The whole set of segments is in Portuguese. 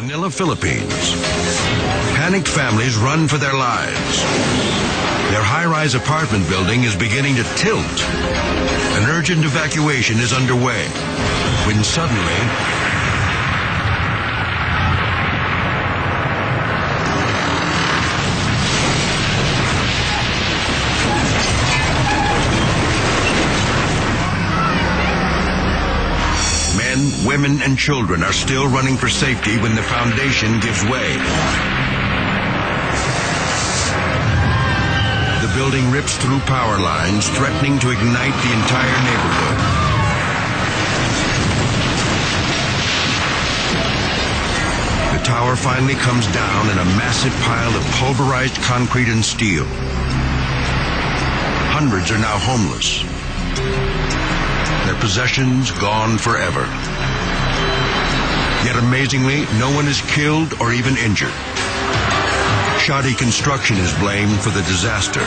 Manila, Philippines. Panicked families run for their lives. Their high-rise apartment building is beginning to tilt. An urgent evacuation is underway when suddenly men, women, and children are still running for safety when the foundation gives way. The building rips through power lines, threatening to ignite the entire neighborhood. The tower finally comes down in a massive pile of pulverized concrete and steel. Hundreds are now homeless. Their possessions gone forever. Yet amazingly, no one is killed or even injured. Shoddy construction is blamed for the disaster.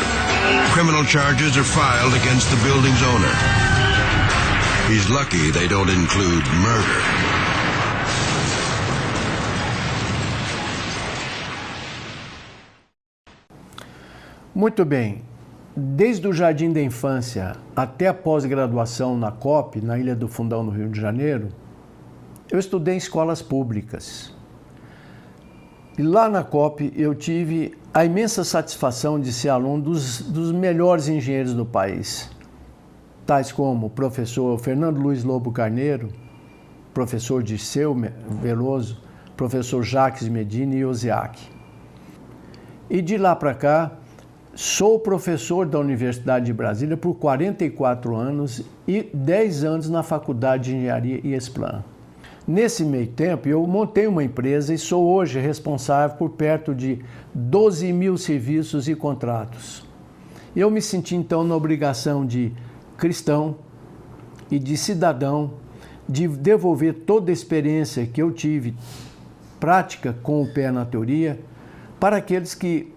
Criminal charges are filed against the building's owner. He's lucky they don't include murder. Muito bem. Desde o jardim da infância até a pós-graduação na COP, na Ilha do Fundão, no Rio de Janeiro, eu estudei em escolas públicas. E lá na COP eu tive a imensa satisfação de ser aluno dos melhores engenheiros do país, tais como o professor Fernando Luiz Lobo Carneiro, professor Dirceu Veloso, professor Jacques Medina e Osiac. E de lá para cá, sou professor da Universidade de Brasília por 44 anos e 10 anos na Faculdade de Engenharia IESPLAN. Nesse meio tempo, eu montei uma empresa e sou hoje responsável por perto de 12 mil serviços e contratos. Eu me senti então na obrigação de cristão e de cidadão de devolver toda a experiência que eu tive, prática com o pé na teoria, para aqueles que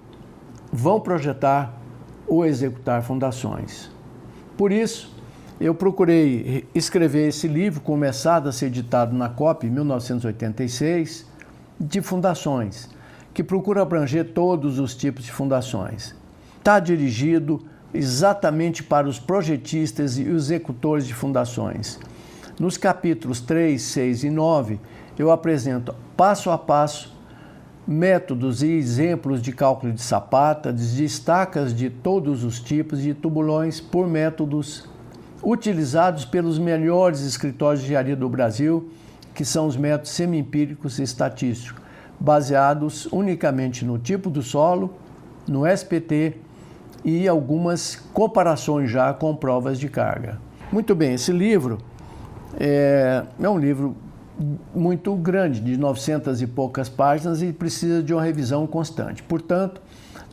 vão projetar ou executar fundações. Por isso, eu procurei escrever esse livro, começado a ser editado na COP em 1986, de fundações, que procura abranger todos os tipos de fundações. Está dirigido exatamente para os projetistas e os executores de fundações. Nos capítulos 3, 6 e 9, eu apresento passo a passo métodos e exemplos de cálculo de sapata, de estacas de todos os tipos de tubulões por métodos utilizados pelos melhores escritórios de engenharia do Brasil, que são os métodos semi-empíricos e estatísticos, baseados unicamente no tipo do solo, no SPT e algumas comparações já com provas de carga. Muito bem, esse livro é um livro muito grande, de 900 e poucas páginas, e precisa de uma revisão constante. Portanto,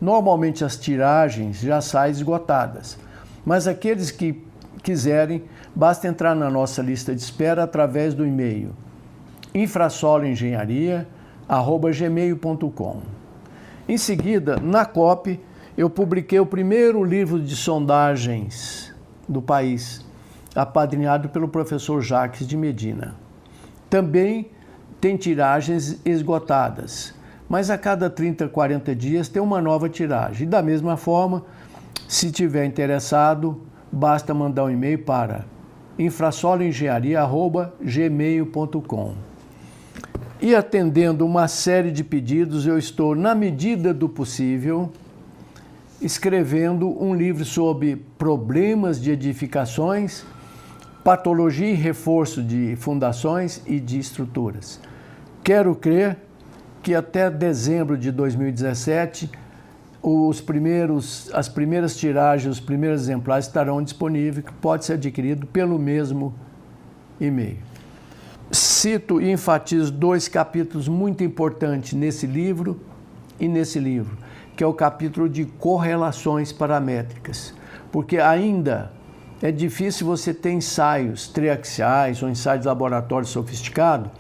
normalmente as tiragens já saem esgotadas, mas aqueles que quiserem, basta entrar na nossa lista de espera através do e-mail infrasoloengenharia@gmail.com. Em seguida, na COP, eu publiquei o primeiro livro de sondagens do país, apadrinhado pelo professor Jacques de Medina. Também tem tiragens esgotadas, mas a cada 30, 40 dias tem uma nova tiragem. E da mesma forma, se tiver interessado, basta mandar um e-mail para infrasoloengenharia@gmail.com. E atendendo uma série de pedidos, eu estou, na medida do possível, escrevendo um livro sobre problemas de edificações, patologia e reforço de fundações e de estruturas. Quero crer que até dezembro de 2017, as primeiras tiragens, os primeiros exemplares estarão disponíveis, que pode ser adquirido pelo mesmo e-mail. Cito e enfatizo 2 capítulos muito importantes nesse livro e nesse livro, que é o capítulo de correlações paramétricas, porque ainda é difícil você ter ensaios triaxiais ou ensaios de laboratório sofisticado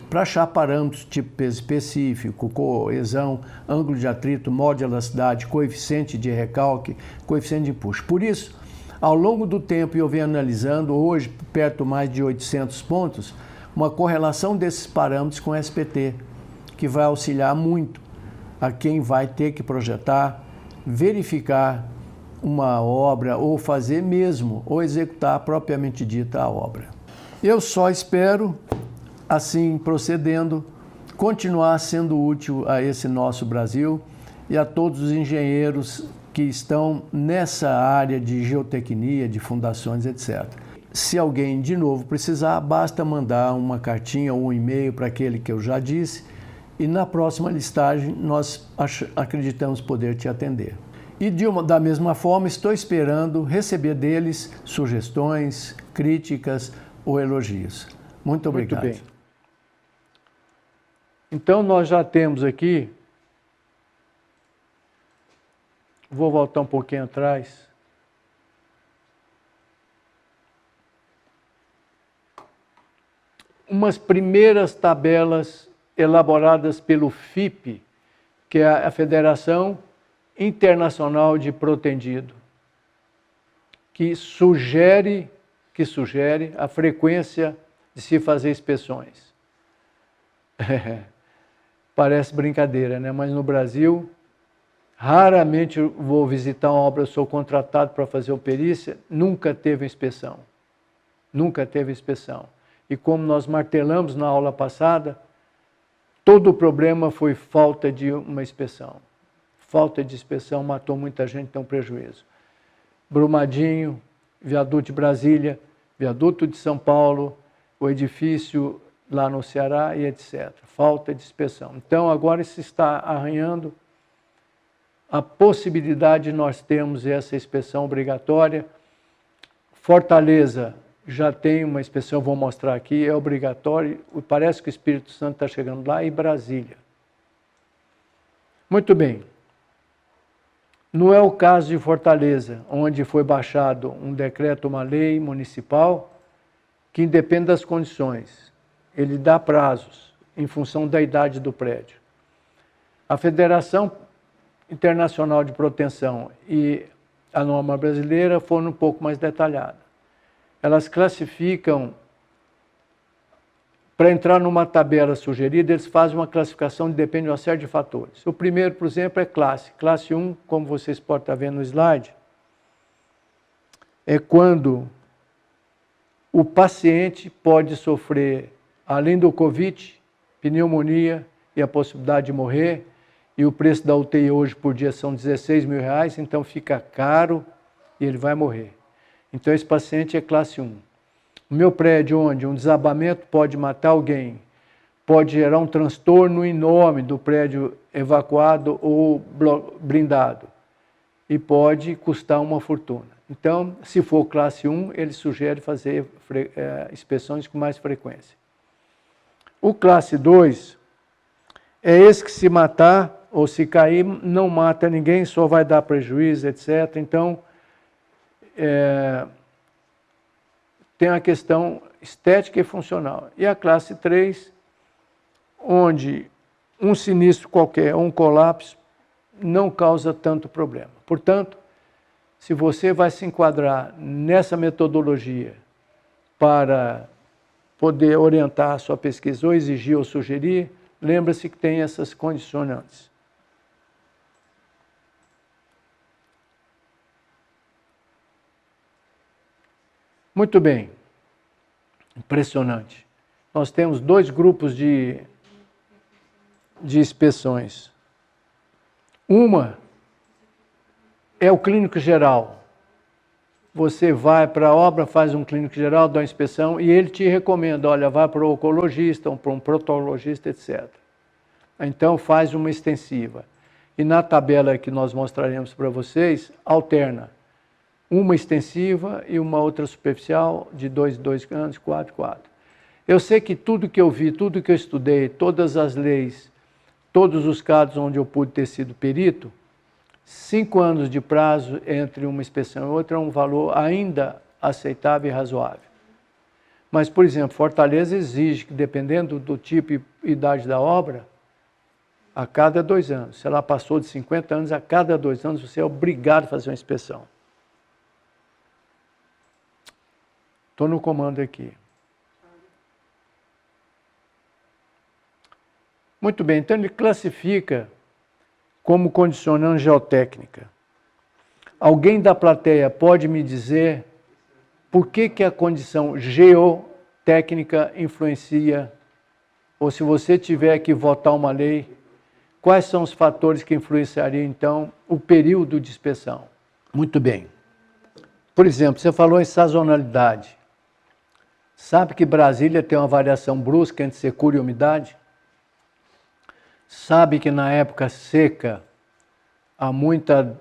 para achar parâmetros tipo peso específico, coesão, ângulo de atrito, modo de elasticidade, coeficiente de recalque, coeficiente de empuxo. Por isso, ao longo do tempo, eu venho analisando, hoje, perto mais de 800 pontos, uma correlação desses parâmetros com SPT, que vai auxiliar muito a quem vai ter que projetar, verificar uma obra ou fazer mesmo, ou executar propriamente dita a obra. Eu só espero, assim procedendo, continuar sendo útil a esse nosso Brasil e a todos os engenheiros que estão nessa área de geotecnia, de fundações, etc. Se alguém de novo precisar, basta mandar uma cartinha ou um e-mail para aquele que eu já disse e na próxima listagem nós acreditamos poder te atender. E da mesma forma estou esperando receber deles sugestões, críticas ou elogios. Muito obrigado. Muito bem. Então nós já temos aqui, vou voltar um pouquinho atrás, umas primeiras tabelas elaboradas pelo FIPE, que é a Federação Internacional de Protendido, que sugere a frequência de se fazer inspeções. Parece brincadeira, né? Mas no Brasil, raramente eu vou visitar uma obra, eu sou contratado para fazer uma perícia, nunca teve inspeção. Nunca teve inspeção. E como nós martelamos na aula passada, todo o problema foi falta de uma inspeção. Falta de inspeção matou muita gente, tem um prejuízo. Brumadinho, viaduto de Brasília, viaduto de São Paulo, o edifício lá no Ceará e etc. Falta de inspeção. Então agora se está arranhando a possibilidade de nós termos essa inspeção obrigatória. Fortaleza já tem uma inspeção, vou mostrar aqui, é obrigatório, parece que o Espírito Santo está chegando lá, e Brasília. Muito bem. Não é o caso de Fortaleza, onde foi baixado um decreto, uma lei municipal, que independe das condições. Ele dá prazos, em função da idade do prédio. A Federação Internacional de Proteção e a norma brasileira foram um pouco mais detalhadas. Elas classificam, para entrar numa tabela sugerida, eles fazem uma classificação que depende de uma série de fatores. O primeiro, por exemplo, é classe. Classe 1, como vocês podem estar vendo no slide, é quando o paciente pode sofrer, além do Covid, pneumonia e a possibilidade de morrer, e o preço da UTI hoje por dia são R$16 mil, então fica caro e ele vai morrer. Então esse paciente é classe 1. O meu prédio, onde um desabamento pode matar alguém, pode gerar um transtorno enorme do prédio evacuado ou blindado, e pode custar uma fortuna. Então, se for classe 1, ele sugere fazer inspeções com mais frequência. O classe 2 é esse que, se matar ou se cair, não mata ninguém, só vai dar prejuízo, etc. Então, tem a questão estética e funcional. E a classe 3, onde um sinistro qualquer, um colapso, não causa tanto problema. Portanto, se você vai se enquadrar nessa metodologia para poder orientar a sua pesquisa, ou exigir ou sugerir, lembre-se que tem essas condicionantes. Muito bem. Impressionante. Nós temos dois grupos de inspeções. Uma é o clínico geral. Você vai para a obra, faz um clínico geral, dá uma inspeção e ele te recomenda, olha, vai para o oncologista, para um proctologista, etc. Então faz uma extensiva. E na tabela que nós mostraremos para vocês, alterna uma extensiva e uma outra superficial de 2 anos, 4. Eu sei que tudo que eu vi, tudo que eu estudei, todas as leis, todos os casos onde eu pude ter sido perito, 5 anos de prazo entre uma inspeção e outra é um valor ainda aceitável e razoável. Mas, por exemplo, Fortaleza exige que, dependendo do tipo e idade da obra, a cada 2 anos, se ela passou de 50 anos, a cada 2 anos você é obrigado a fazer uma inspeção. Estou no comando aqui. Muito bem, então ele classifica como condicionante geotécnica. Alguém da plateia pode me dizer por que a condição geotécnica influencia, ou se você tiver que votar uma lei, quais são os fatores que influenciariam, então, o período de inspeção? Muito bem. Por exemplo, você falou em sazonalidade. Sabe que Brasília tem uma variação brusca entre secura e umidade? Sabe que na época seca há muita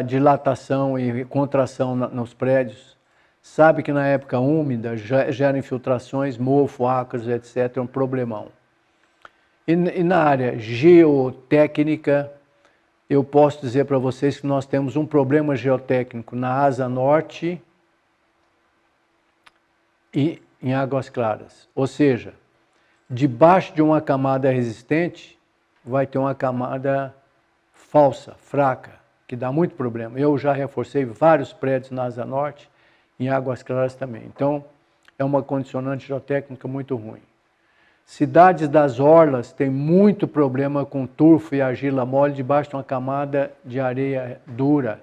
dilatação e contração nos prédios? Sabe que na época úmida gera infiltrações, mofo, ácaros, etc. É um problemão. E na área geotécnica, eu posso dizer para vocês que nós temos um problema geotécnico na asa norte e em Águas Claras. Ou seja, debaixo de uma camada resistente, vai ter uma camada falsa, fraca, que dá muito problema. Eu já reforcei vários prédios na asa norte, em Águas Claras também. Então, é uma condicionante geotécnica muito ruim. Cidades das orlas têm muito problema com turfo e argila mole debaixo de uma camada de areia dura.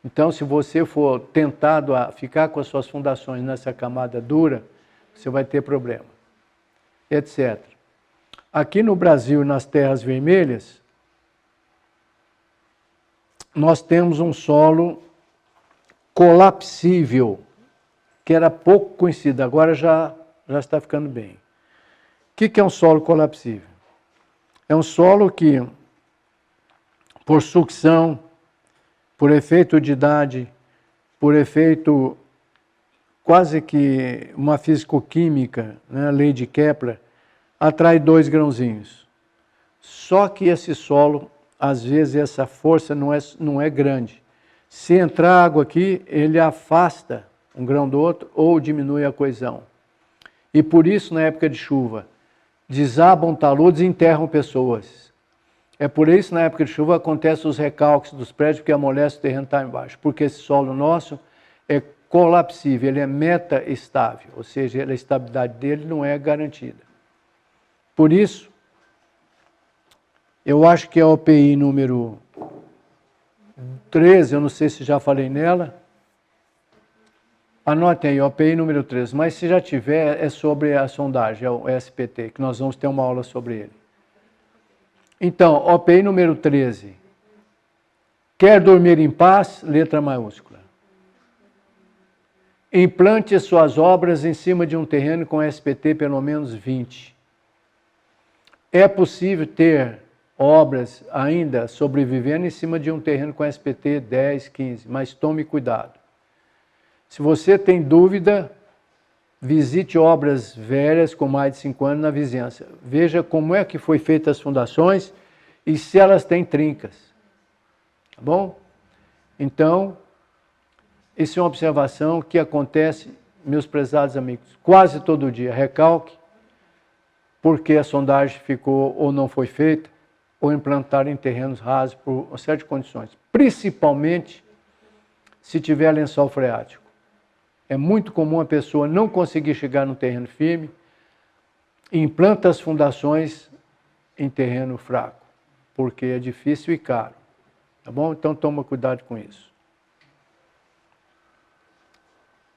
Então, se você for tentado a ficar com as suas fundações nessa camada dura, você vai ter problema, etc. Aqui no Brasil, nas terras vermelhas, nós temos um solo colapsível, que era pouco conhecido, agora já está ficando bem. O que é um solo colapsível? É um solo que, por sucção, por efeito de idade, por efeito quase que uma físico-química, né, a lei de Kepler, atrai 2 grãozinhos. Só que esse solo, às vezes, essa força não é grande. Se entrar água aqui, ele afasta um grão do outro ou diminui a coesão. E por isso, na época de chuva, desabam taludes e enterram pessoas. É por isso, na época de chuva, acontecem os recalques dos prédios, porque amolece o terreno está embaixo. Porque esse solo nosso é colapsível, ele é meta-estável, ou seja, a estabilidade dele não é garantida. Por isso, eu acho que a OPI número 13, eu não sei se já falei nela, anotem aí, OPI número 13, mas se já tiver, é sobre a sondagem, é o SPT, que nós vamos ter uma aula sobre ele. Então, OPI número 13, quer dormir em paz, letra maiúscula. Implante suas obras em cima de um terreno com SPT pelo menos 20. É possível ter obras ainda sobrevivendo em cima de um terreno com SPT 10, 15, mas tome cuidado. Se você tem dúvida, visite obras velhas com mais de 5 anos na vizinhança. Veja como é que foi feita as fundações e se elas têm trincas. Tá bom? Então, isso é uma observação que acontece, meus prezados amigos, quase todo dia. Recalque, porque a sondagem ficou ou não foi feita, ou implantar em terrenos rasos por uma série de condições. Principalmente se tiver lençol freático. É muito comum a pessoa não conseguir chegar no terreno firme e implanta as fundações em terreno fraco, porque é difícil e caro. Tá bom? Então toma cuidado com isso.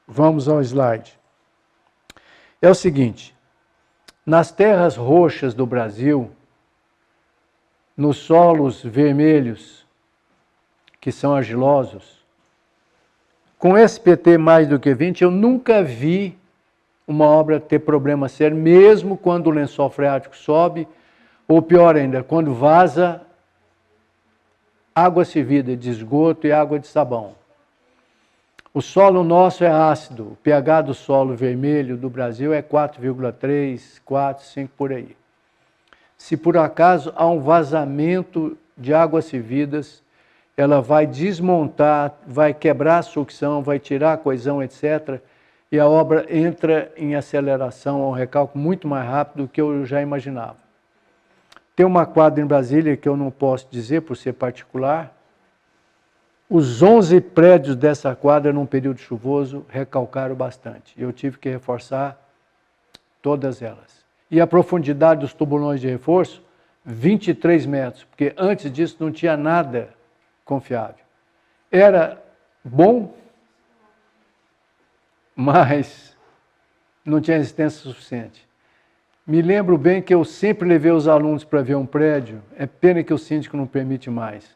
Vamos ao slide. É o seguinte, nas terras roxas do Brasil, nos solos vermelhos, que são argilosos, com SPT mais do que 20, eu nunca vi uma obra ter problema sério, mesmo quando o lençol freático sobe, ou pior ainda, quando vaza água servida de esgoto e água de sabão. O solo nosso é ácido, o pH do solo vermelho do Brasil é 4,3, 4, 5 por aí. Se por acaso há um vazamento de águas servidas, ela vai desmontar, vai quebrar a sucção, vai tirar a coesão, etc. E a obra entra em aceleração, um recalque muito mais rápido do que eu já imaginava. Tem uma quadra em Brasília que eu não posso dizer por ser particular. Os 11 prédios dessa quadra, num período chuvoso, recalcaram bastante. Eu tive que reforçar todas elas. E a profundidade dos tubulões de reforço, 23 metros, porque antes disso não tinha nada confiável. Era bom, mas não tinha resistência suficiente. Me lembro bem que eu sempre levei os alunos para ver um prédio, é pena que o síndico não permite mais.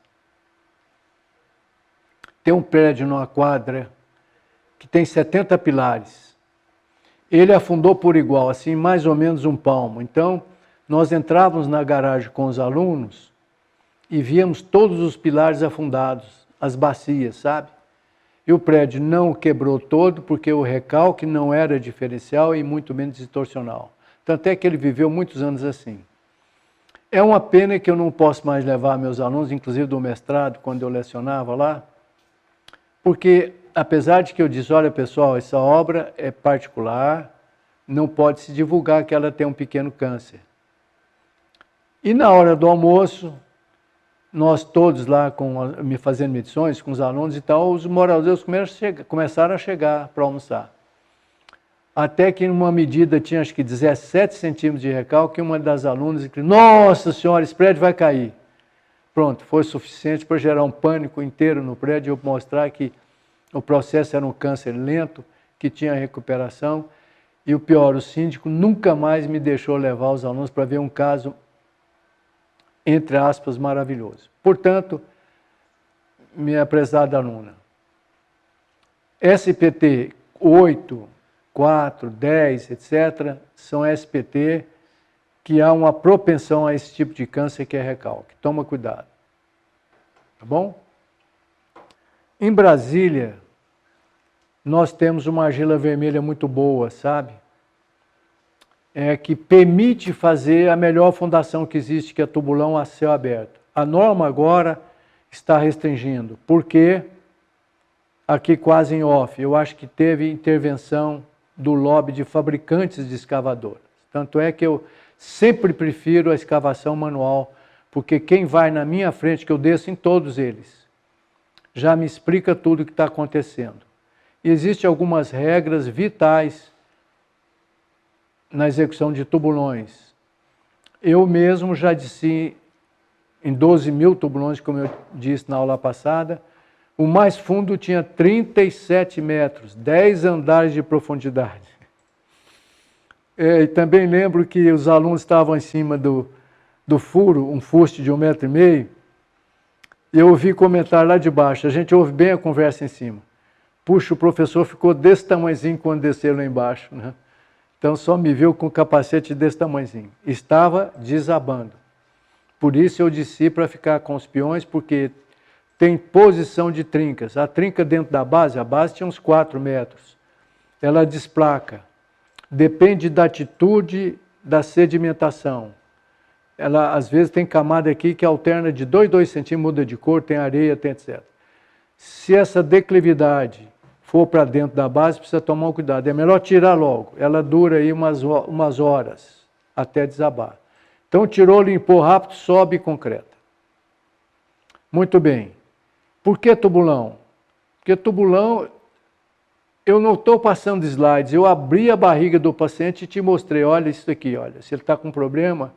Tem um prédio numa quadra que tem 70 pilares. Ele afundou por igual, assim, mais ou menos um palmo. Então, nós entrávamos na garagem com os alunos e víamos todos os pilares afundados, as bacias, sabe? E o prédio não quebrou todo porque o recalque não era diferencial e muito menos distorcional. Tanto é que ele viveu muitos anos assim. É uma pena que eu não posso mais levar meus alunos, inclusive do mestrado, quando eu lecionava lá, porque apesar de que eu disse, olha pessoal, essa obra é particular, não pode se divulgar que ela tem um pequeno câncer. E na hora do almoço, nós todos lá me fazendo medições com os alunos e tal, os moradores começaram a chegar para almoçar. Até que numa medida tinha acho que 17 centímetros de recalque, e uma das alunas disse, nossa senhora, esse prédio vai cair. Pronto, foi suficiente para gerar um pânico inteiro no prédio e eu mostrar que o processo era um câncer lento, que tinha recuperação. E o pior, o síndico nunca mais me deixou levar os alunos para ver um caso, entre aspas, maravilhoso. Portanto, minha prezada aluna, SPT 8, 4, 10, etc., são SPT que há uma propensão a esse tipo de câncer que é recalque. Toma cuidado. Tá bom? Em Brasília, nós temos uma argila vermelha muito boa, sabe? Que permite fazer a melhor fundação que existe, que é tubulão a céu aberto. A norma agora está restringindo, porque aqui quase em off, eu acho que teve intervenção do lobby de fabricantes de escavadoras. Tanto é que eu sempre prefiro a escavação manual, porque quem vai na minha frente, que eu desço em todos eles, já me explica tudo o que está acontecendo. E existem algumas regras vitais na execução de tubulões. Eu mesmo já disse em 12 mil tubulões, como eu disse na aula passada, o mais fundo tinha 37 metros, 10 andares de profundidade. E também lembro que os alunos estavam em cima do furo, um fuste de 1,5 metro, e eu ouvi comentar lá de baixo, a gente ouve bem a conversa em cima. Puxa, o professor ficou desse tamanhozinho quando desceu lá embaixo, né? Então só me viu com o capacete desse tamanhozinho. Estava desabando. Por isso eu desci para ficar com os peões, porque tem posição de trincas. A trinca dentro da base, a base tinha uns 4 metros. Ela desplaca. Depende da atitude da sedimentação. Ela, às vezes, tem camada aqui que alterna de 2 centímetros, muda de cor, tem areia, tem etc. Se essa declividade for para dentro da base, precisa tomar um cuidado. É melhor tirar logo. Ela dura aí umas horas até desabar. Então, tirou, limpou rápido, sobe e concreta. Muito bem. Por que tubulão? Porque tubulão, eu não estou passando slides, eu abri a barriga do paciente e te mostrei, olha isso aqui, olha, se ele está com problema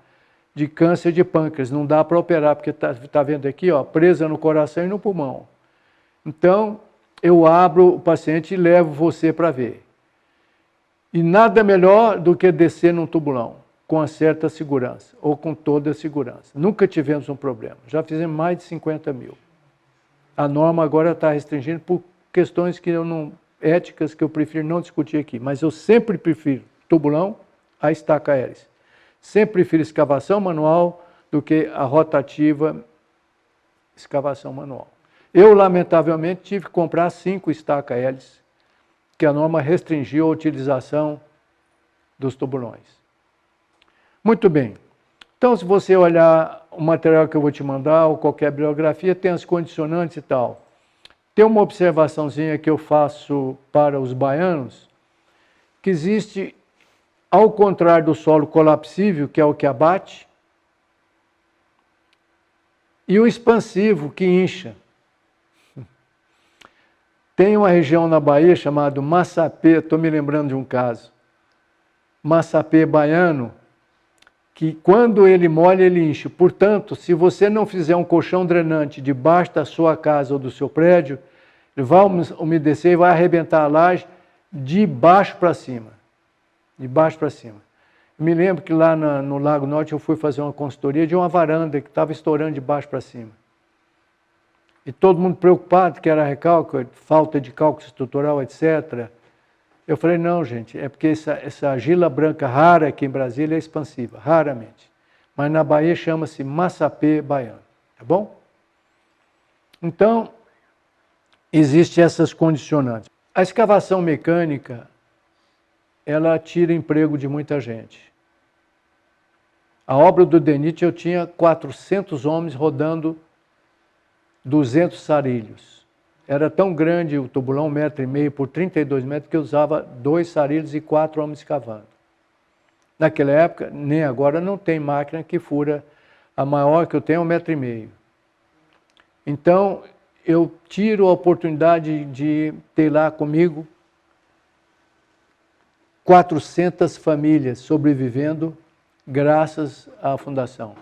de câncer de pâncreas, não dá para operar, porque está vendo aqui, ó, presa no coração e no pulmão. Então, eu abro o paciente e levo você para ver. E nada melhor do que descer num tubulão, com uma certa segurança, ou com toda a segurança. Nunca tivemos um problema, já fizemos mais de 50 mil. A norma agora está restringindo por questões que eu não, éticas que eu prefiro não discutir aqui, mas eu sempre prefiro tubulão a estaca hélice. Sempre prefiro escavação manual do que a rotativa escavação manual. Eu, lamentavelmente, tive que comprar 5 estaca hélice, que a norma restringiu a utilização dos tubulões. Muito bem. Então, se você olhar o material que eu vou te mandar, ou qualquer bibliografia, tem as condicionantes e tal. Tem uma observaçãozinha que eu faço para os baianos, que existe, ao contrário do solo colapsível, que é o que abate, e o expansivo, que incha. Tem uma região na Bahia chamada Massapê, estou me lembrando de um caso, Massapê baiano, que quando ele molha, ele enche. Portanto, se você não fizer um colchão drenante debaixo da sua casa ou do seu prédio, ele vai umedecer e vai arrebentar a laje de baixo para cima. De baixo para cima. Me lembro que lá no Lago Norte eu fui fazer uma consultoria de uma varanda que estava estourando de baixo para cima. E todo mundo preocupado que era recálculo, falta de cálculo estrutural, etc. Eu falei, não, gente, é porque essa argila branca rara aqui em Brasília é expansiva, raramente. Mas na Bahia chama-se massapê baiano, tá bom? Então, existem essas condicionantes. A escavação mecânica, ela tira emprego de muita gente. A obra do DENIT eu tinha 400 homens rodando 200 sarilhos. Era tão grande o tubulão, 1,5 m por 32 metros, que eu usava 2 sarilhos e 4 homens cavando. Naquela época, nem agora, não tem máquina que fura. A maior que eu tenho é 1,5 m. Então, eu tiro a oportunidade de ter lá comigo 400 famílias sobrevivendo graças à fundação.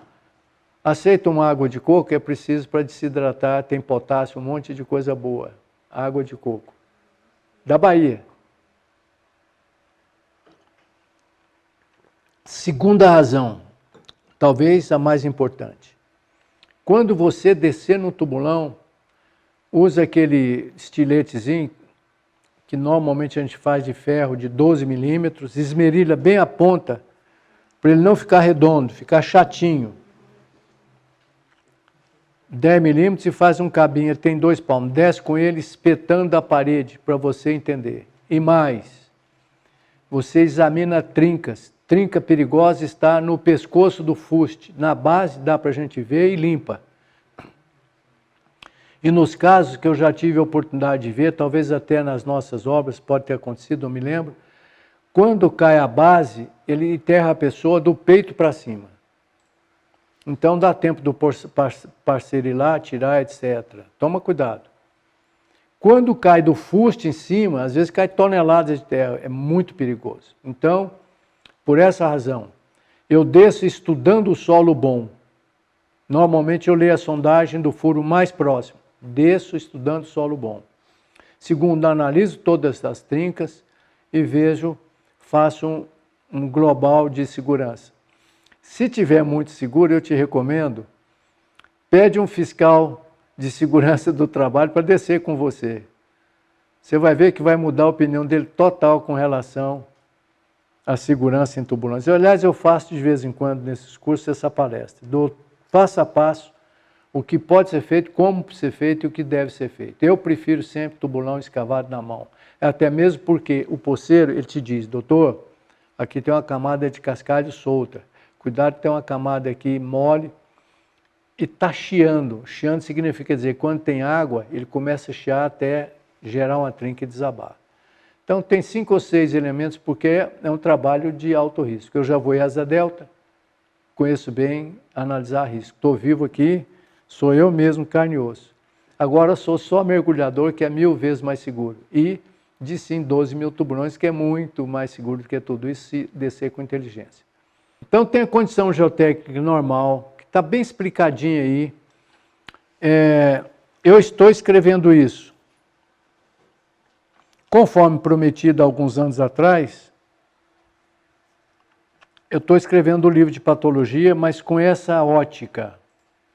Aceita uma água de coco, é preciso para desidratar, tem potássio, um monte de coisa boa. Água de coco. Da Bahia. Segunda razão, talvez a mais importante. Quando você descer no tubulão, usa aquele estiletezinho, que normalmente a gente faz de ferro de 12 milímetros, esmerilha bem a ponta, para ele não ficar redondo, ficar chatinho. 10 milímetros e faz um cabinho, ele tem 2 palmos, desce com ele espetando a parede, para você entender. E mais, você examina trincas. Trinca perigosa está no pescoço do fuste, na base dá para a gente ver e limpa. E nos casos que eu já tive a oportunidade de ver, talvez até nas nossas obras, pode ter acontecido, não me lembro, quando cai a base, ele enterra a pessoa do peito para cima. Então dá tempo do parceiro ir lá, tirar, etc. Toma cuidado. Quando cai do fuste em cima, às vezes cai toneladas de terra, é muito perigoso. Então, por essa razão, eu desço estudando o solo bom. Normalmente eu leio a sondagem do furo mais próximo. Desço estudando o solo bom. Segundo, analiso todas as trincas e vejo, faço um global de segurança. Se tiver muito seguro, eu te recomendo, pede um fiscal de segurança do trabalho para descer com você. Você vai ver que vai mudar a opinião dele total com relação à segurança em tubulões. Aliás, eu faço de vez em quando nesses cursos essa palestra. Dou passo a passo o que pode ser feito, como ser feito e o que deve ser feito. Eu prefiro sempre tubulão escavado na mão. Até mesmo porque o poceiro, ele te diz, doutor, aqui tem uma camada de cascalho solta. Cuidado que tem uma camada aqui mole e está chiando. Chiando significa dizer, quando tem água, ele começa a chiar até gerar uma trinca e desabar. Então tem 5 ou 6 elementos, porque é um trabalho de alto risco. Eu já vou em asa delta, conheço bem analisar risco. Estou vivo aqui, sou eu mesmo, carne e osso. Agora sou só mergulhador, que é 1000 vezes mais seguro. E de sim 12 mil tubulões, que é muito mais seguro do que tudo isso, se descer com inteligência. Então tem a condição geotécnica normal, que está bem explicadinha aí. Eu estou escrevendo isso. Conforme prometido há alguns anos atrás, eu estou escrevendo o livro de patologia, mas com essa ótica.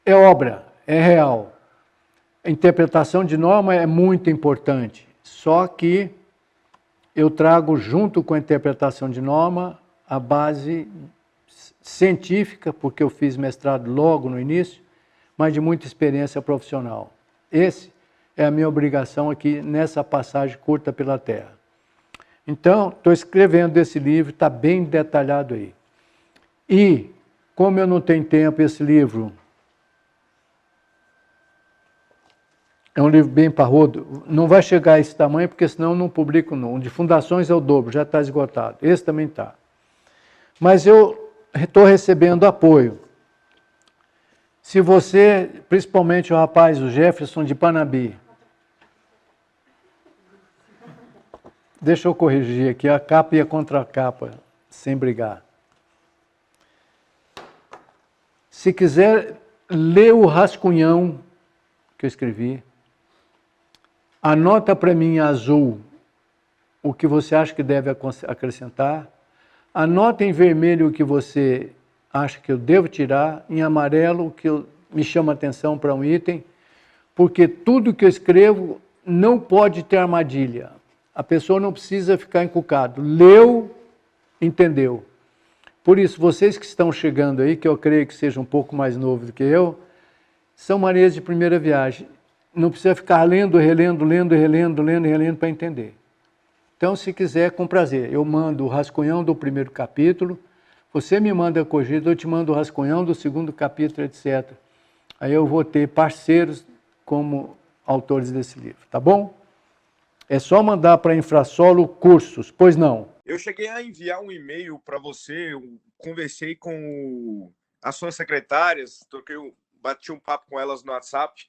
É obra, é real. A interpretação de norma é muito importante, só que eu trago junto com a interpretação de norma a base científica, porque eu fiz mestrado logo no início, mas de muita experiência profissional. Esse é a minha obrigação aqui nessa passagem curta pela Terra. Então, estou escrevendo esse livro, está bem detalhado aí. E, como eu não tenho tempo, esse livro é um livro bem parrudo, não vai chegar a esse tamanho, porque senão eu não publico não. O de fundações é o dobro, já está esgotado. Esse também está. Mas eu estou recebendo apoio. Se você, principalmente o rapaz, o Jefferson de Panambi, deixa eu corrigir aqui, a capa e a contracapa, sem brigar. Se quiser, lê o rascunhão que eu escrevi. Anota para mim em azul o que você acha que deve acrescentar. Anota em vermelho o que você acha que eu devo tirar. Em amarelo o que me chama atenção para um item. Porque tudo que eu escrevo não pode ter armadilha. A pessoa não precisa ficar encucado. Leu, entendeu. Por isso, vocês que estão chegando aí, que eu creio que sejam um pouco mais novos do que eu, são marinheiros de primeira viagem. Não precisa ficar lendo, relendo, lendo, relendo, lendo, relendo para entender. Então, se quiser, com prazer, eu mando o rascunhão do primeiro capítulo, você me manda a corrigida, eu te mando o rascunhão do segundo capítulo, etc. Aí eu vou ter parceiros como autores desse livro, tá bom? É só mandar para Infrasolo Cursos, pois não? Eu cheguei a enviar um e-mail para você, eu conversei com as suas secretárias, bati um papo com elas no WhatsApp,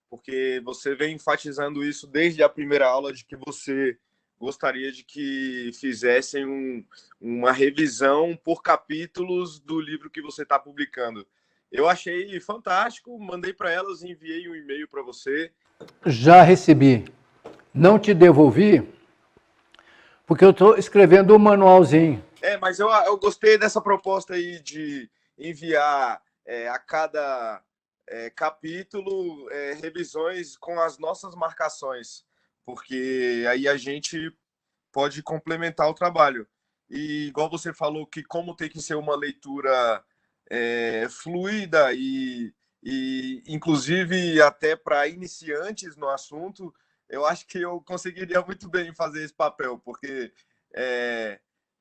porque você vem enfatizando isso desde a primeira aula, de que você gostaria de que fizessem uma revisão por capítulos do livro que você está publicando. Eu achei fantástico, mandei para elas, enviei um e-mail para você. Já recebi. Não te devolvi, porque eu estou escrevendo um manualzinho. Mas eu gostei dessa proposta aí de enviar a cada capítulo revisões com as nossas marcações, porque aí a gente pode complementar o trabalho. E igual você falou que como tem que ser uma leitura fluida e inclusive até para iniciantes no assunto, eu acho que eu conseguiria muito bem fazer esse papel, porque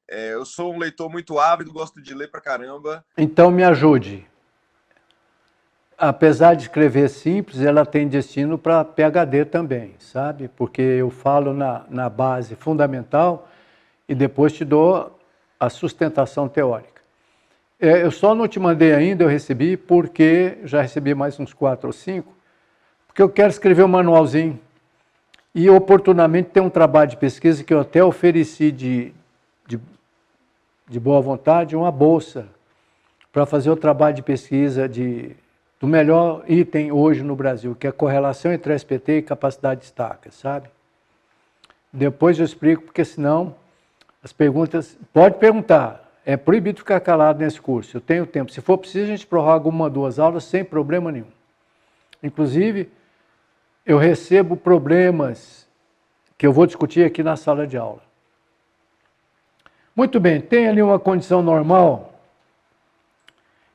eu sou um leitor muito ávido, gosto de ler pra caramba. Então me ajude. Apesar de escrever simples, ela tem destino para PhD também, sabe? Porque eu falo na base fundamental e depois te dou a sustentação teórica. Eu só não te mandei ainda, eu recebi, porque já recebi mais uns 4 ou 5, porque eu quero escrever um manualzinho. E oportunamente tem um trabalho de pesquisa que eu até ofereci de boa vontade, uma bolsa para fazer o trabalho de pesquisa do melhor item hoje no Brasil, que é a correlação entre SPT e capacidade de estaca, sabe? Depois eu explico, porque senão as perguntas... Pode perguntar, é proibido ficar calado nesse curso, eu tenho tempo. Se for preciso, a gente prorroga 1 ou 2 aulas sem problema nenhum. Inclusive, eu recebo problemas que eu vou discutir aqui na sala de aula. Muito bem, tem ali uma condição normal.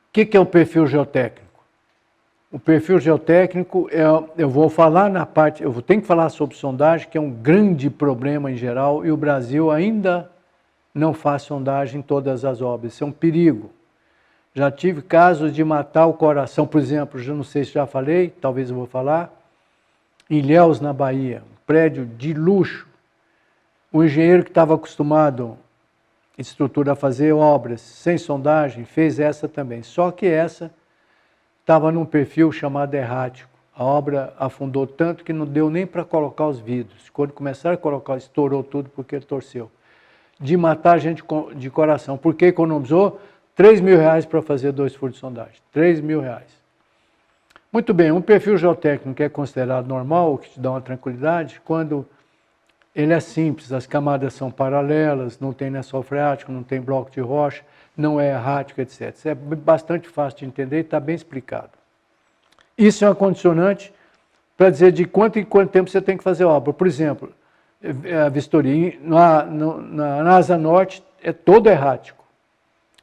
O que é o perfil geotécnico? O perfil geotécnico, eu vou falar na parte, eu tenho que falar sobre sondagem, que é um grande problema em geral, e o Brasil ainda não faz sondagem em todas as obras, isso é um perigo. Já tive casos de matar o coração, por exemplo, já não sei se já falei, talvez eu vou falar, em Ilhéus, na Bahia, um prédio de luxo. O engenheiro que estava acostumado em estrutura a fazer obras sem sondagem, fez essa também. Só que essa estava num perfil chamado errático. A obra afundou tanto que não deu nem para colocar os vidros. Quando começaram a colocar, estourou tudo porque ele torceu. De matar gente de coração. Porque economizou R$3.000 para fazer 2 furos de sondagem. R$3.000. Muito bem, um perfil geotécnico que é considerado normal, que te dá uma tranquilidade, quando ele é simples, as camadas são paralelas, não tem lençol freático, não tem bloco de rocha, não é errático, etc. Isso é bastante fácil de entender e está bem explicado. Isso é uma condicionante para dizer de quanto em quanto tempo você tem que fazer obra. Por exemplo, a vistoria na Asa Norte é todo errático.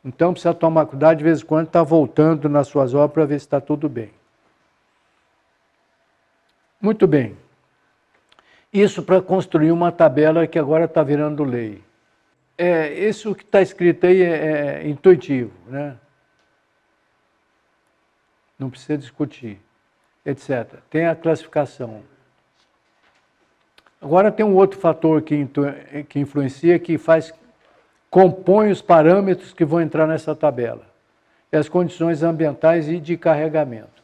Então precisa tomar cuidado, de vez em quando está voltando nas suas obras para ver se está tudo bem. Muito bem. Isso para construir uma tabela que agora está virando lei. Isso que está escrito aí é intuitivo, né? Não precisa discutir, etc. Tem a classificação. Agora tem um outro fator que influencia, que compõe os parâmetros que vão entrar nessa tabela. É as condições ambientais e de carregamento.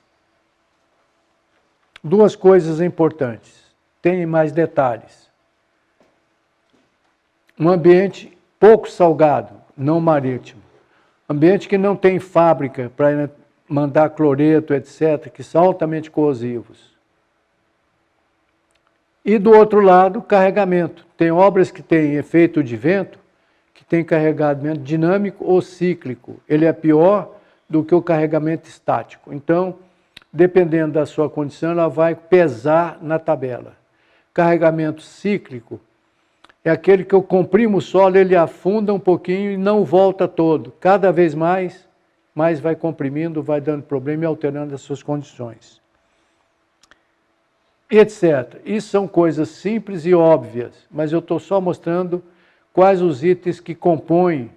2 coisas importantes. Tem mais detalhes. Um ambiente pouco salgado, não marítimo. Ambiente que não tem fábrica para mandar cloreto, etc., que são altamente corrosivos. E do outro lado, carregamento. Tem obras que têm efeito de vento, que tem carregamento dinâmico ou cíclico. Ele é pior do que o carregamento estático. Então, dependendo da sua condição, ela vai pesar na tabela. Carregamento cíclico é aquele que eu comprimo o solo, ele afunda um pouquinho e não volta todo. Cada vez mais vai comprimindo, vai dando problema e alterando as suas condições. Etc. Isso são coisas simples e óbvias, mas eu estou só mostrando quais os itens que compõem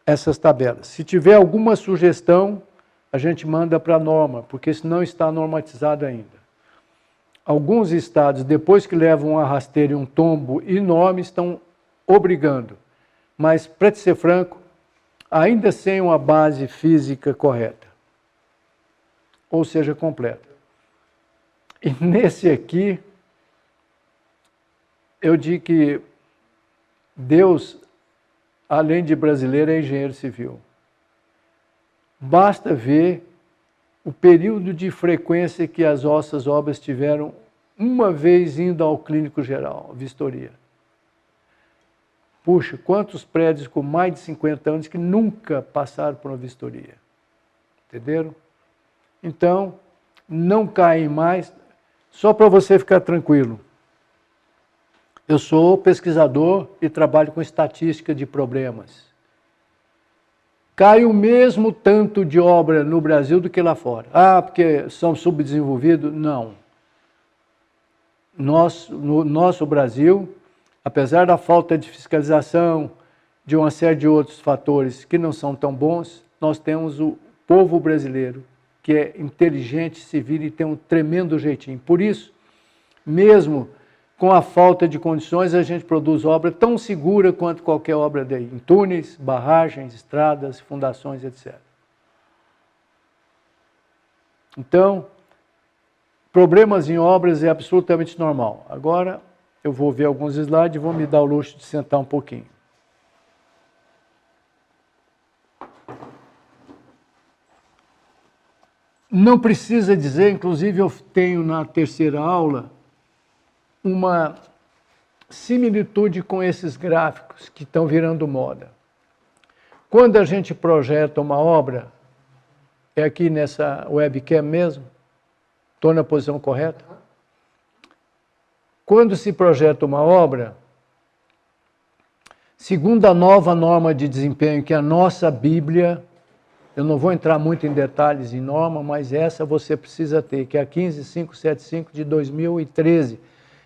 essas tabelas. Se tiver alguma sugestão, a gente manda para a norma, porque isso não está normatizado ainda. Alguns estados, depois que levam uma rasteira e um tombo enorme, estão obrigando. Mas, para te ser franco, ainda sem uma base física correta. Ou seja, completa. E nesse aqui, eu digo que Deus, além de brasileiro, é engenheiro civil. Basta ver o período de frequência que as nossas obras tiveram uma vez indo ao clínico geral, vistoria. Puxa, quantos prédios com mais de 50 anos que nunca passaram por uma vistoria? Entenderam? Então, não caem mais. Só para você ficar tranquilo. Eu sou pesquisador e trabalho com estatística de problemas. Cai o mesmo tanto de obra no Brasil do que lá fora. Ah, porque são subdesenvolvidos? Não. No nosso Brasil, apesar da falta de fiscalização, de uma série de outros fatores que não são tão bons, nós temos o povo brasileiro, que é inteligente, se vira e tem um tremendo jeitinho. Por isso, mesmo com a falta de condições, a gente produz obra tão segura quanto qualquer obra daí, em túneis, barragens, estradas, fundações, etc. Então, problemas em obras é absolutamente normal. Agora, eu vou ver alguns slides e vou me dar o luxo de sentar um pouquinho. Não precisa dizer, inclusive eu tenho na terceira aula, uma similitude com esses gráficos que estão virando moda. Quando a gente projeta uma obra, é aqui nessa webcam mesmo, estou na posição correta? Quando se projeta uma obra, segundo a nova norma de desempenho, que é a nossa Bíblia, eu não vou entrar muito em detalhes em norma, mas essa você precisa ter, que é a 15575 de 2013.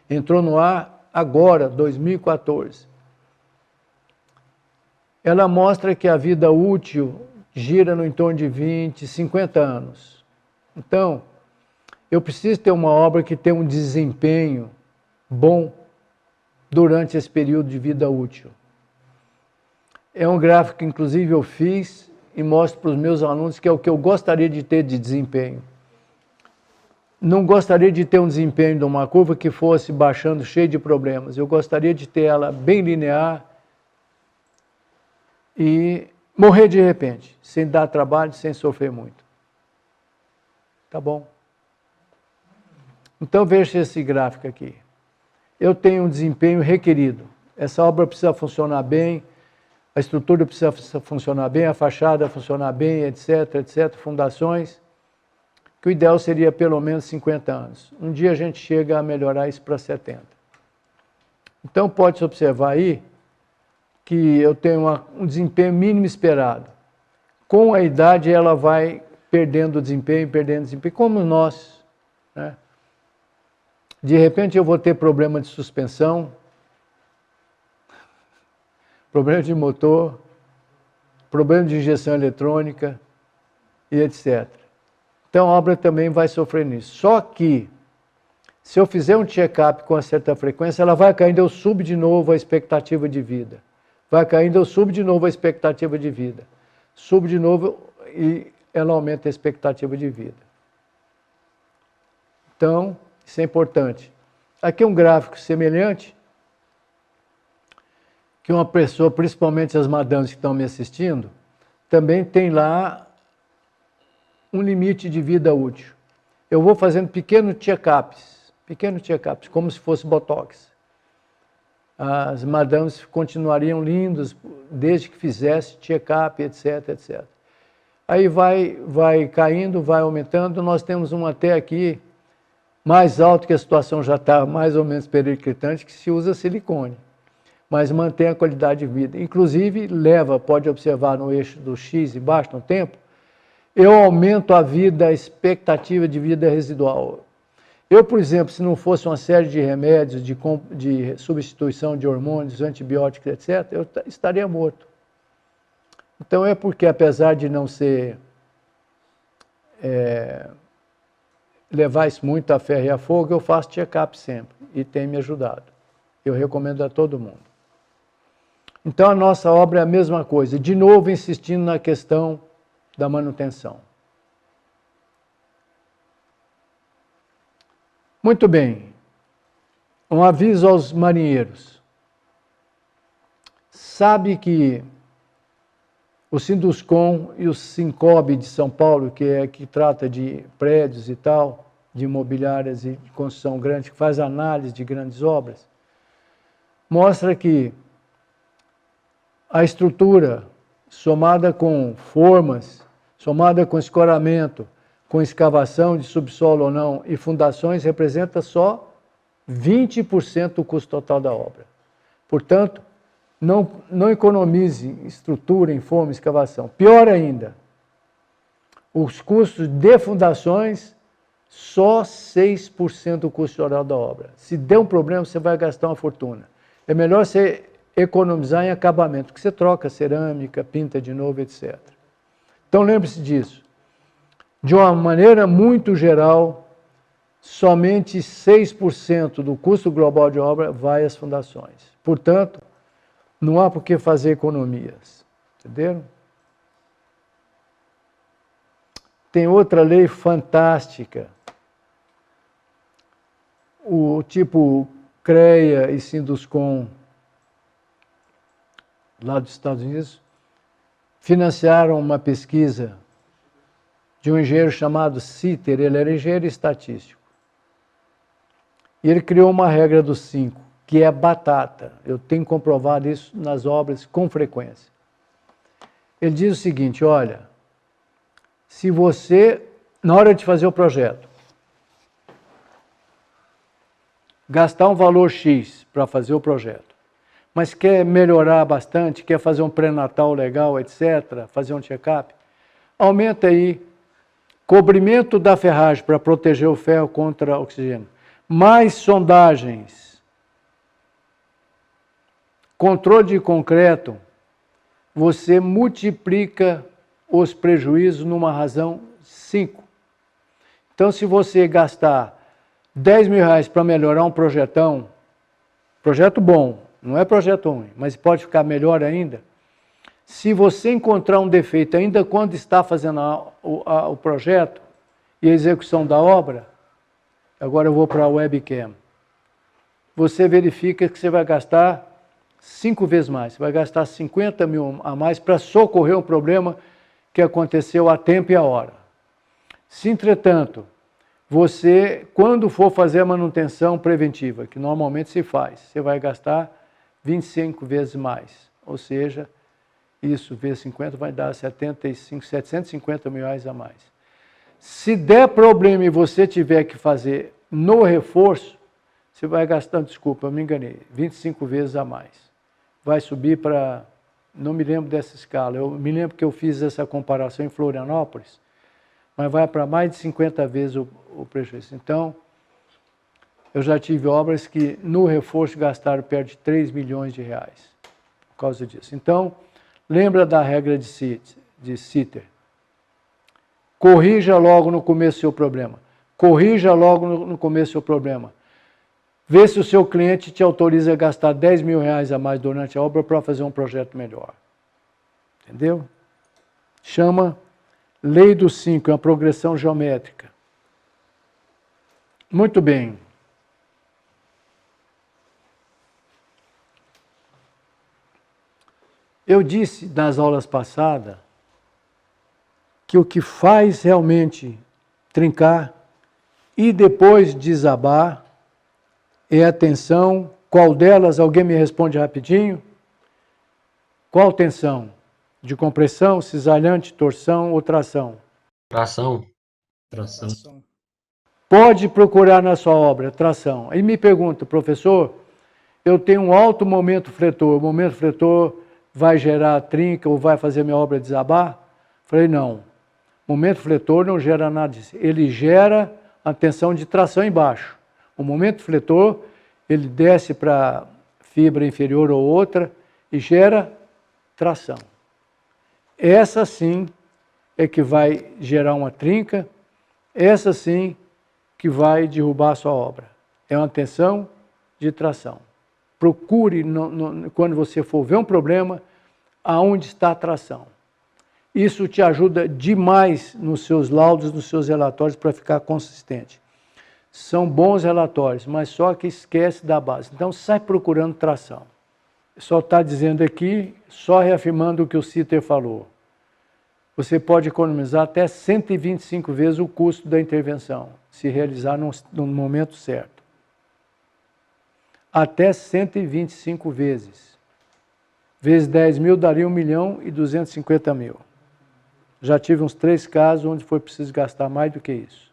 Entrou no ar agora, 2014. Ela mostra que a vida útil gira no entorno de 20, 50 anos. Então, eu preciso ter uma obra que tenha um desempenho bom durante esse período de vida útil. É um gráfico que, inclusive, eu fiz e mostro para os meus alunos que é o que eu gostaria de ter de desempenho. Não gostaria de ter um desempenho de uma curva que fosse baixando cheio de problemas. Eu gostaria de ter ela bem linear e morrer de repente, sem dar trabalho, sem sofrer muito. Tá bom? Então veja esse gráfico aqui. Eu tenho um desempenho requerido. Essa obra precisa funcionar bem, a estrutura precisa funcionar bem, a fachada funcionar bem, etc, etc, fundações, que o ideal seria pelo menos 50 anos. Um dia a gente chega a melhorar isso para 70. Então pode-se observar aí que eu tenho um desempenho mínimo esperado. Com a idade ela vai perdendo desempenho, como nós, né? De repente eu vou ter problema de suspensão, problema de motor, problema de injeção eletrônica e etc. Então a obra também vai sofrer nisso. Só que, se eu fizer um check-up com uma certa frequência, ela vai caindo, eu subo de novo a expectativa de vida. Vai caindo, eu subo de novo a expectativa de vida. Subo de novo e ela aumenta a expectativa de vida. Então, isso é importante. Aqui é um gráfico semelhante, que uma pessoa, principalmente as madames que estão me assistindo, também tem lá um limite de vida útil. Eu vou fazendo pequenos check-ups, como se fosse botox. As madames continuariam lindas desde que fizesse check-up, etc, etc. Aí vai caindo, vai aumentando. Nós temos um até aqui mais alto, que a situação já está mais ou menos periclitante, que se usa silicone, mas mantém a qualidade de vida. Inclusive, pode observar no eixo do X embaixo, no tempo, eu aumento a expectativa de vida residual. Eu, por exemplo, se não fosse uma série de remédios, de substituição de hormônios, antibióticos, etc., eu estaria morto. Então é porque, apesar de não ser... levar isso muito a ferro e a fogo, eu faço check-up sempre e tem me ajudado. Eu recomendo a todo mundo. Então a nossa obra é a mesma coisa, de novo insistindo na questão da manutenção. Muito bem, um aviso aos marinheiros. Sabe que o Sinduscom e o Sincob de São Paulo, que trata de prédios e tal, de imobiliárias e de construção grande, que faz análise de grandes obras, mostra que a estrutura, somada com formas, somada com escoramento, com escavação de subsolo ou não, e fundações, representa só 20% do custo total da obra. Portanto, não economize em estrutura, em forma, escavação. Pior ainda, os custos de fundações, só 6% do custo total da obra. Se der um problema, você vai gastar uma fortuna. É melhor você economizar em acabamento, que você troca cerâmica, pinta de novo, etc. Então lembre-se disso. De uma maneira muito geral, somente 6% do custo global de obra vai às fundações. Portanto, não há por que fazer economias. Entenderam? Tem outra lei fantástica. O tipo CREA e Sinduscom, lá dos Estados Unidos, financiaram uma pesquisa de um engenheiro chamado Sitter. Ele era engenheiro estatístico. E ele criou uma regra dos 5, que é batata. Eu tenho comprovado isso nas obras com frequência. Ele diz o seguinte, olha, se você, na hora de fazer o projeto, gastar um valor X para fazer o projeto, mas quer melhorar bastante, quer fazer um pré-natal legal, etc., fazer um check-up, aumenta aí cobrimento da ferragem para proteger o ferro contra oxigênio, mais sondagens, controle de concreto, você multiplica os prejuízos numa razão 5. Então, se você gastar 10 mil reais para melhorar um projeto bom, não é projeto ruim, mas pode ficar melhor ainda, se você encontrar um defeito ainda quando está fazendo o projeto e a execução da obra, agora eu vou para a webcam, você verifica que você vai gastar 5 vezes mais, você vai gastar 50 mil a mais para socorrer um problema que aconteceu a tempo e a hora. Se, entretanto, você, quando for fazer a manutenção preventiva, que normalmente se faz, você vai gastar 25 vezes mais, ou seja, isso vezes 50 vai dar 750 mil reais a mais. Se der problema e você tiver que fazer no reforço, você vai gastar, desculpa, eu me enganei, 25 vezes a mais. Vai subir para, não me lembro dessa escala, eu me lembro que eu fiz essa comparação em Florianópolis, mas vai para mais de 50 vezes o prejuízo. Então, eu já tive obras que no reforço gastaram perto de 3 milhões de reais por causa disso. Então, lembra da regra de Sitter. Corrija logo no começo o seu problema. Corrija logo no começo o seu problema. Vê se o seu cliente te autoriza a gastar 10 mil reais a mais durante a obra para fazer um projeto melhor. Entendeu? Chama Lei dos 5, é uma progressão geométrica. Muito bem. Eu disse nas aulas passadas que o que faz realmente trincar e depois desabar é a tensão. Qual delas? Alguém me responde rapidinho? Qual tensão? De compressão, cisalhante, torção ou tração? Tração. Pode procurar na sua obra, tração. Aí me pergunta, professor, eu tenho um alto momento fletor, o momento fletor vai gerar trinca ou vai fazer minha obra desabar? Falei, não. Momento fletor não gera nada disso. Ele gera a tensão de tração embaixo. O momento fletor, ele desce para fibra inferior ou outra e gera tração. Essa sim é que vai gerar uma trinca, essa sim que vai derrubar a sua obra. É uma tensão de tração. Procure, quando você for ver um problema, aonde está a tração. Isso te ajuda demais nos seus laudos, nos seus relatórios, para ficar consistente. São bons relatórios, mas só que esquece da base. Então, sai procurando tração. Só está dizendo aqui, só reafirmando o que o Citer falou. Você pode economizar até 125 vezes o custo da intervenção, se realizar no momento certo. Até 125 vezes. Vezes 10 mil daria 1.250.000. Já tive uns 3 casos onde foi preciso gastar mais do que isso.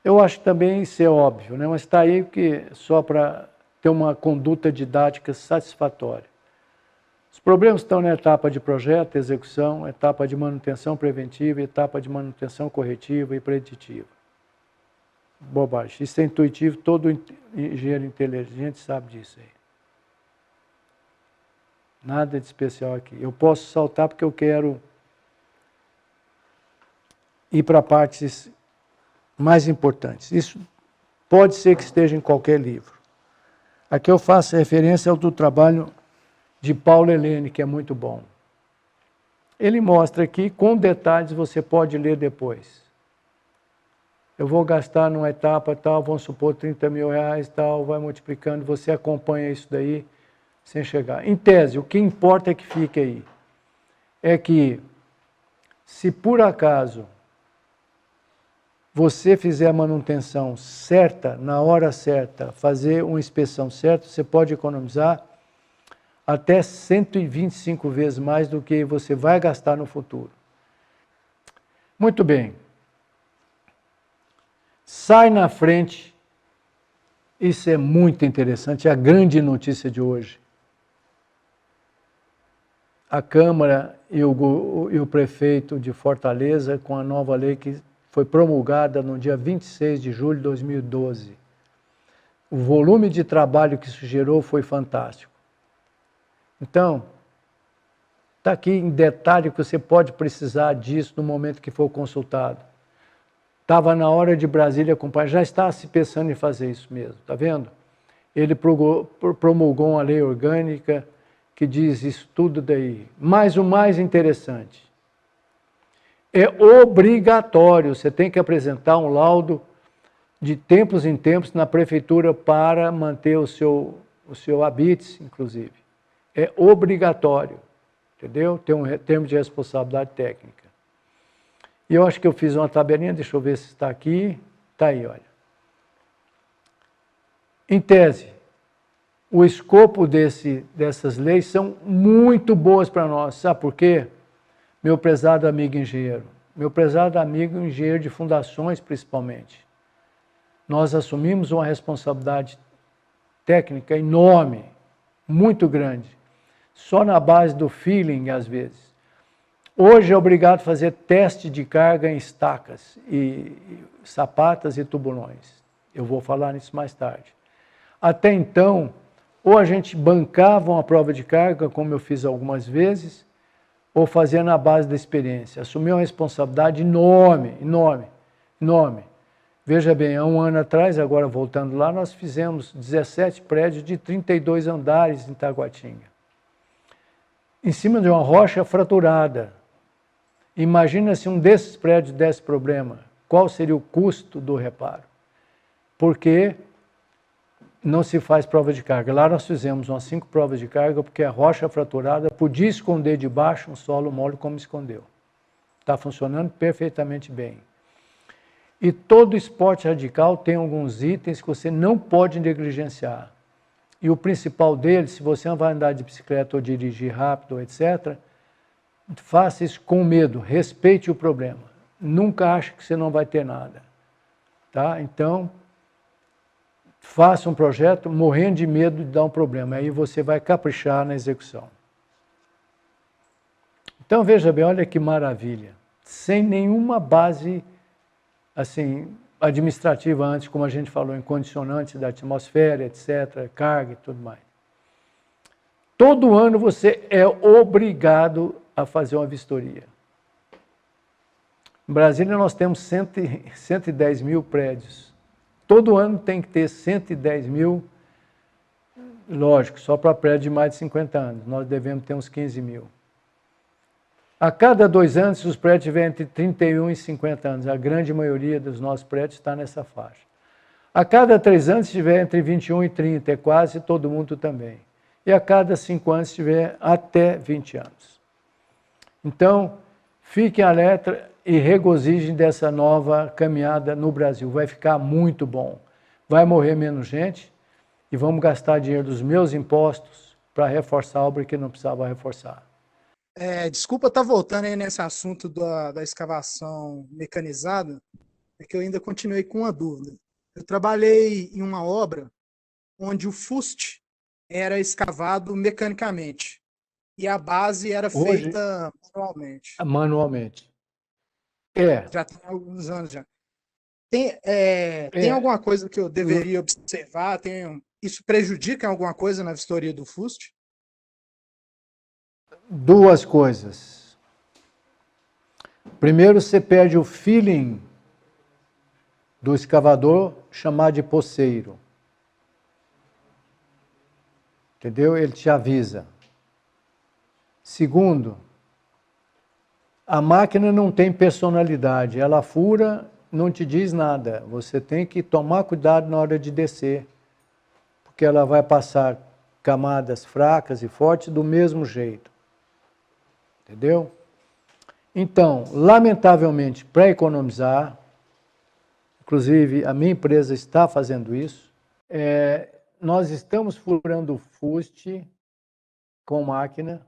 Eu acho que também isso é óbvio, né? Mas está aí que só para ter uma conduta didática satisfatória. Os problemas estão na etapa de projeto, execução, etapa de manutenção preventiva, etapa de manutenção corretiva e preditiva. Bobagem. Isso é intuitivo, todo engenheiro inteligente sabe disso aí. Nada de especial aqui. Eu posso saltar porque eu quero ir para partes mais importantes. Isso pode ser que esteja em qualquer livro. Aqui eu faço referência ao do trabalho de Paulo Helene, que é muito bom. Ele mostra aqui, com detalhes, você pode ler depois. Eu vou gastar numa etapa tal, vamos supor 30 mil reais, tal, vai multiplicando, você acompanha isso daí sem chegar. Em tese, o que importa é que fique aí. É que, se por acaso você fizer a manutenção certa, na hora certa, fazer uma inspeção certa, você pode economizar até 125 vezes mais do que você vai gastar no futuro. Muito bem. Sai na frente, isso é muito interessante, é a grande notícia de hoje. A Câmara e o prefeito de Fortaleza, com a nova lei que foi promulgada no dia 26 de julho de 2012. O volume de trabalho que isso gerou foi fantástico. Então, está aqui em detalhe que você pode precisar disso no momento que for consultado. Estava na hora de Brasília acompanhar, já está se pensando em fazer isso mesmo, está vendo? Ele promulgou uma lei orgânica que diz isso tudo daí. Mas o mais interessante, é obrigatório, você tem que apresentar um laudo de tempos em tempos na prefeitura para manter o seu habites, inclusive. É obrigatório, entendeu? Tem um termo de responsabilidade técnica. E eu acho que eu fiz uma tabelinha, deixa eu ver se está aqui. Está aí, olha. Em tese, o escopo dessas leis são muito boas para nós. Sabe por quê? Meu prezado amigo engenheiro. Meu prezado amigo engenheiro de fundações, principalmente. Nós assumimos uma responsabilidade técnica enorme, muito grande. Só na base do feeling, às vezes. Hoje é obrigado a fazer teste de carga em estacas, e sapatas e tubulões. Eu vou falar nisso mais tarde. Até então, ou a gente bancava uma prova de carga, como eu fiz algumas vezes, ou fazia na base da experiência. Assumiu uma responsabilidade enorme, enorme, enorme. Veja bem, há um ano atrás, agora voltando lá, nós fizemos 17 prédios de 32 andares em Taguatinga. Em cima de uma rocha fraturada. Imagina se um desses prédios desse problema. Qual seria o custo do reparo? Porque não se faz prova de carga. Lá nós fizemos umas 5 provas de carga, porque a rocha fraturada podia esconder debaixo um solo mole como escondeu. Está funcionando perfeitamente bem. E todo esporte radical tem alguns itens que você não pode negligenciar. E o principal deles, se você vai andar de bicicleta ou dirigir rápido, etc., faça isso com medo, respeite o problema. Nunca ache que você não vai ter nada. Tá? Então, faça um projeto morrendo de medo de dar um problema. Aí você vai caprichar na execução. Então, veja bem, olha que maravilha. Sem nenhuma base assim, administrativa antes, como a gente falou, em condicionantes da atmosfera, etc., carga e tudo mais. Todo ano você é obrigado a fazer uma vistoria. Em Brasília nós temos 110 mil prédios. Todo ano tem que ter 110 mil, lógico, só para prédio de mais de 50 anos. Nós devemos ter uns 15 mil. A cada 2 anos, os prédios tiverem entre 31 e 50 anos, a grande maioria dos nossos prédios está nessa faixa. A cada 3 anos, se tiver entre 21 e 30, é quase todo mundo também. E a cada 5 anos, se tiver até 20 anos. Então, fiquem alerta e regozijem dessa nova caminhada no Brasil. Vai ficar muito bom. Vai morrer menos gente e vamos gastar dinheiro dos meus impostos para reforçar a obra que não precisava reforçar. Desculpa estar voltando aí nesse assunto da escavação mecanizada, é que eu ainda continuei com uma dúvida. Eu trabalhei em uma obra onde o fuste era escavado mecanicamente e a base era feita manualmente. Manualmente. Já tem alguns anos já. Tem alguma coisa que eu deveria observar? Isso prejudica alguma coisa na vistoria do fuste? 2 coisas. Primeiro, você perde o feeling do escavador chamar de poceiro. Entendeu? Ele te avisa. Segundo, a máquina não tem personalidade. Ela fura, não te diz nada. Você tem que tomar cuidado na hora de descer, porque ela vai passar camadas fracas e fortes do mesmo jeito. Entendeu? Então, lamentavelmente, para economizar, inclusive a minha empresa está fazendo isso, nós estamos furando o fuste com máquina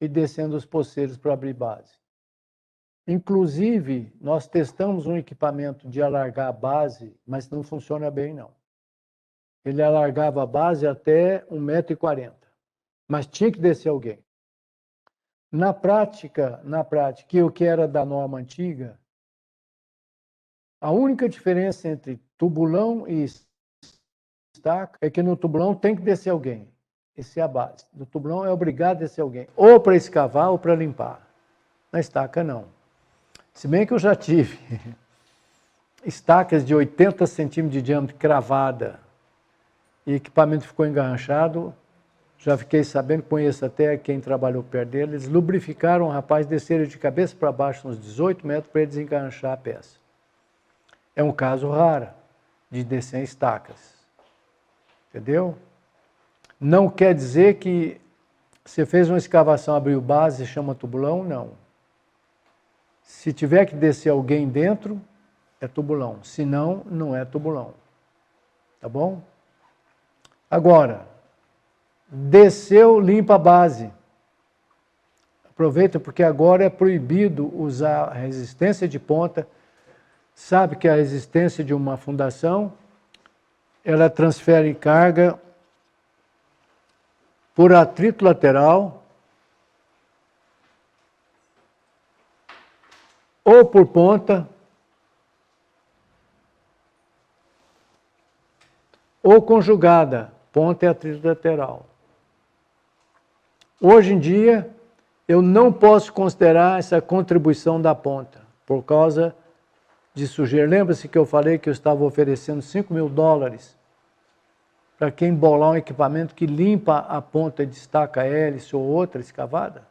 e descendo os poceiros para abrir base. Inclusive, nós testamos um equipamento de alargar a base, mas não funciona bem, não. Ele alargava a base até 1,40 m, mas tinha que descer alguém. Na prática, que o que era da norma antiga, a única diferença entre tubulão e estaca é que no tubulão tem que descer alguém. Essa é a base. No tubulão é obrigado a descer alguém, ou para escavar ou para limpar. Na estaca, não. Se bem que eu já tive estacas de 80 centímetros de diâmetro cravada e equipamento ficou engarranchado. Já fiquei sabendo, conheço até quem trabalhou perto dele, eles lubrificaram o rapaz, desceram de cabeça para baixo uns 18 metros para ele desenganchar a peça. É um caso raro de descer em estacas. Entendeu? Não quer dizer que você fez uma escavação, abriu base e chama tubulão, não. Se tiver que descer alguém dentro, é tubulão. Se não, não é tubulão. Tá bom? Agora, desceu, limpa a base. Aproveita, porque agora é proibido usar a resistência de ponta. Sabe que a resistência de uma fundação, ela transfere carga por atrito lateral ou por ponta ou conjugada, ponta e atrito lateral. Hoje em dia, eu não posso considerar essa contribuição da ponta, por causa de sujeira. Lembra-se que eu falei que eu estava oferecendo $5.000 para quem bolar um equipamento que limpa a ponta de estaca hélice ou outra escavada?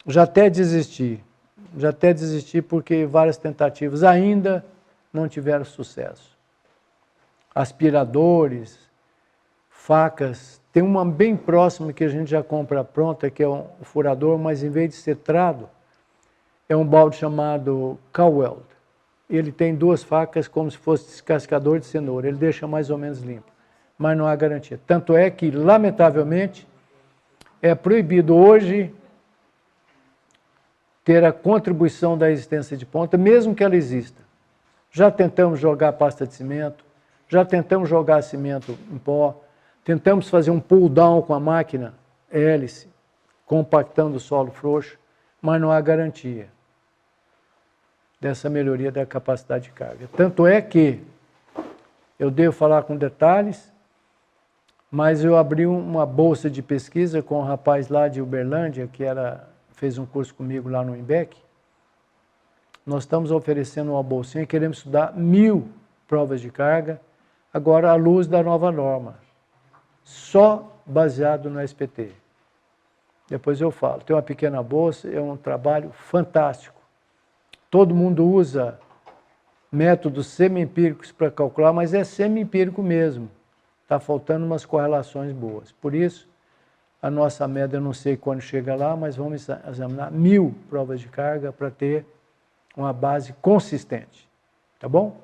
Já até desisti porque várias tentativas ainda não tiveram sucesso. aspiradores, facas. Tem uma bem próxima que a gente já compra pronta, que é um furador, mas em vez de ser trado, é um balde chamado Cowell. Ele tem 2 facas como se fosse descascador de cenoura. Ele deixa mais ou menos limpo, mas não há garantia. Tanto é que, lamentavelmente, é proibido hoje ter a contribuição da resistência de ponta, mesmo que ela exista. Já tentamos jogar pasta de cimento, já tentamos jogar cimento em pó, tentamos fazer um pull down com a máquina hélice, compactando o solo frouxo, mas não há garantia dessa melhoria da capacidade de carga. Tanto é que, eu devo falar com detalhes, mas eu abri uma bolsa de pesquisa com um rapaz lá de Uberlândia, que fez um curso comigo lá no IMBEC. Nós estamos oferecendo uma bolsinha, queremos estudar 1000 provas de carga, agora à luz da nova norma, só baseado no SPT. Depois eu falo. Tem uma pequena bolsa, é um trabalho fantástico. Todo mundo usa métodos semi-empíricos para calcular, mas é semi-empírico mesmo. Está faltando umas correlações boas. Por isso, a nossa média, eu não sei quando chega lá, mas vamos examinar 1000 provas de carga para ter uma base consistente. Tá bom?